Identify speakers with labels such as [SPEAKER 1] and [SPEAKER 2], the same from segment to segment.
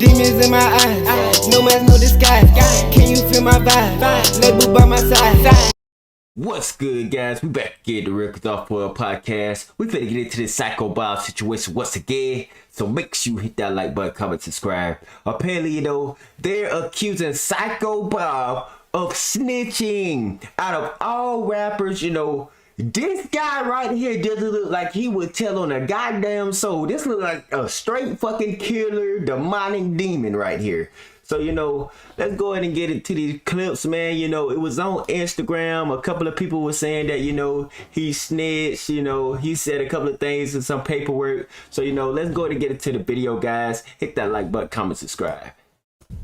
[SPEAKER 1] Demons in my eyes, no mask, no disguise. Can you feel my vibe? Label by my side.
[SPEAKER 2] What's good, guys? We back again, the Real Quasar4L podcast. We finna get into this Psycho Bob situation once again. So make sure you hit that like button, comment, subscribe. Apparently, they're accusing Psycho Bob of snitching. Out of all rappers, this guy right here doesn't look like he would tell on a goddamn soul. This look like a straight fucking killer, demonic demon right here. So, let's go ahead and get into these clips, man. It was on Instagram. A couple of people were saying that, he snitched, he said a couple of things in some paperwork. So, let's go ahead and get into the video, guys. Hit that like button, comment, subscribe.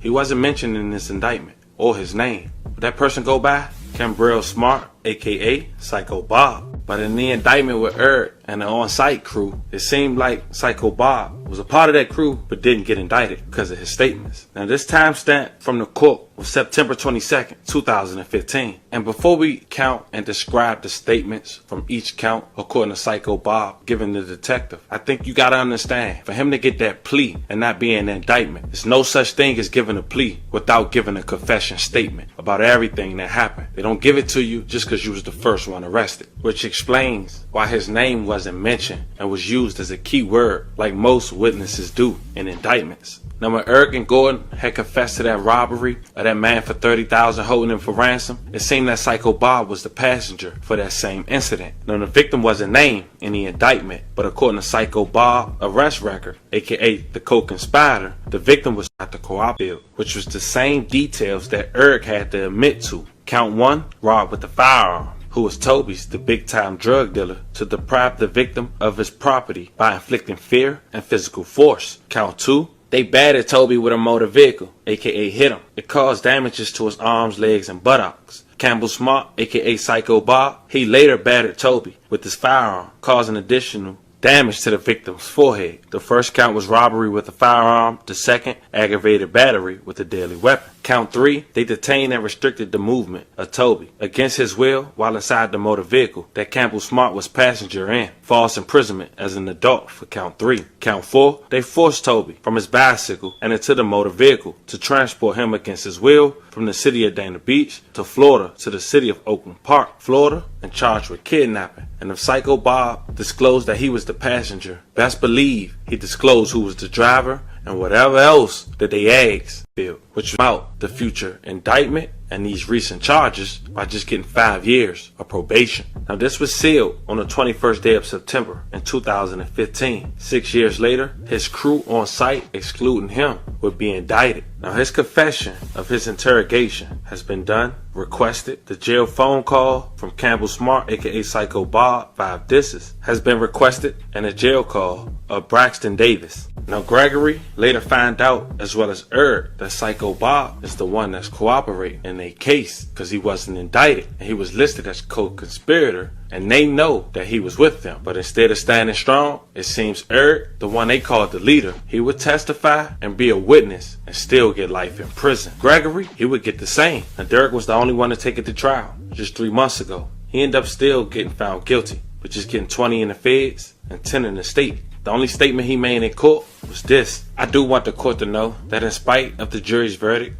[SPEAKER 3] He wasn't mentioned in this indictment or his name. Would that person go by? Cambrell Smart, aka Psycho Bob. But in the indictment with and the on-site crew, it seemed like Psycho Bob was a part of that crew but didn't get indicted because of his statements. Now this timestamp from the court was September 22nd, 2015. And before we count and describe the statements from each count according to Psycho Bob given the detective, I think you gotta understand, for him to get that plea and not be an indictment, there's no such thing as giving a plea without giving a confession statement about everything that happened. They don't give it to you just because you was the first one arrested, which explains why his name wasn't mentioned and was used as a key word like most witnesses do in indictments. Now when Eric and Gordon had confessed to that robbery of that man for $30,000 holding him for ransom, it seemed that Psycho Bob was the passenger for that same incident. Now the victim wasn't named in the indictment, but according to Psycho Bob arrest record, aka the co-conspirator, the victim was at the co-op, which was the same details that Eric had to admit to. Count 1, robbed with a firearm, who was Toby's, the big-time drug dealer, to deprive the victim of his property by inflicting fear and physical force. Count 2, they battered Toby with a motor vehicle, aka hit him. It caused damages to his arms, legs, and buttocks. Campbell Smart, aka Psycho Bob, he later battered Toby with his firearm, causing additional damage to the victim's forehead. The first count was robbery with a firearm. The second, aggravated battery with a deadly weapon. Count 3, they detained and restricted the movement of Toby against his will while inside the motor vehicle that Campbell Smart was passenger in. False imprisonment as an adult for count 3. Count 4, they forced Toby from his bicycle and into the motor vehicle to transport him against his will from the city of Dana Beach to Florida to the city of Oakland Park, Florida, and charged with kidnapping. And if Psycho Bob disclosed that he was the passenger, best believe he disclosed who was the driver and whatever else that they asked, which was about the future indictment and these recent charges by just getting 5 years of probation. Now this was sealed on the 21st day of September in 2015. 6 years later, his crew on site, excluding him, would be indicted. Now his confession of his interrogation has been done, requested. The jail phone call from Campbell Smart, aka Psycho Bob, 5 disses, has been requested, and a jail call of Braxton Davis. Now Gregory later found out, as well as that Psycho Bob is the one that's cooperating in a case because he wasn't indicted and he was listed as co-conspirator, and they know that he was with them. But instead of standing strong, it seems Eric, the one they called the leader, he would testify and be a witness and still get life in prison. Gregory, he would get the same. And Derek was the only one to take it to trial just 3 months ago. He ended up still getting found guilty, but just getting 20 in the feds and 10 in the state. The only statement he made in court was this: I do want the court to know that in spite of the jury's verdict,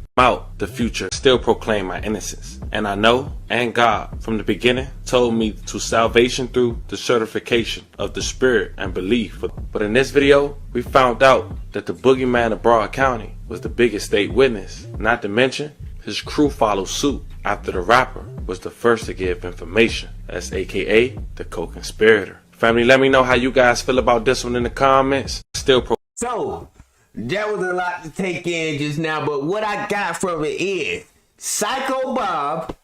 [SPEAKER 3] the future still proclaim my innocence. And I know, and God from the beginning told me to salvation through the certification of the spirit and belief. But in this video, we found out that the boogeyman of Broward County was the biggest state witness. Not to mention, his crew followed suit after the rapper was the first to give information. That's aka the co-conspirator. Family, let me know how you guys feel about this one in the comments.
[SPEAKER 2] So, that was a lot to take in just now, but what I got from it is Psycho Bob,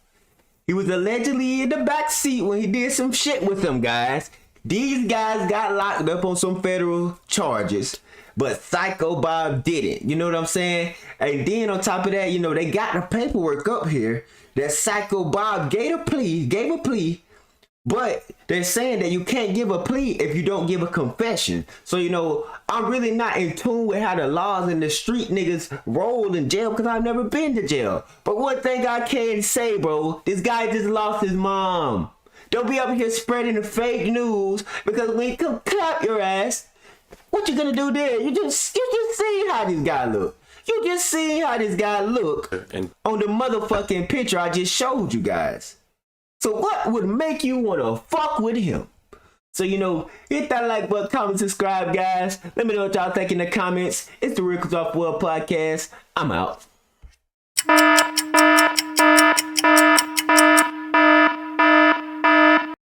[SPEAKER 2] he was allegedly in the back seat when he did some shit with them guys. These guys got locked up on some federal charges, but Psycho Bob didn't. You know what I'm saying? And then on top of that, they got the paperwork up here that Psycho Bob gave a plea, but they're saying that you can't give a plea if you don't give a confession. So, I'm really not in tune with how the laws in the street niggas roll in jail because I've never been to jail. But one thing I can say, bro, this guy just lost his mom. Don't be up here spreading the fake news, because when he come clap your ass, what you gonna do there? You just see how these guys look. You just see how this guy look
[SPEAKER 3] And
[SPEAKER 2] on the motherfucking picture I just showed you guys. So what would make you want to fuck with him? So, you know, hit that like button, comment, subscribe, guys. Let me know what y'all think in the comments. It's the Real Quasar4L podcast. I'm out.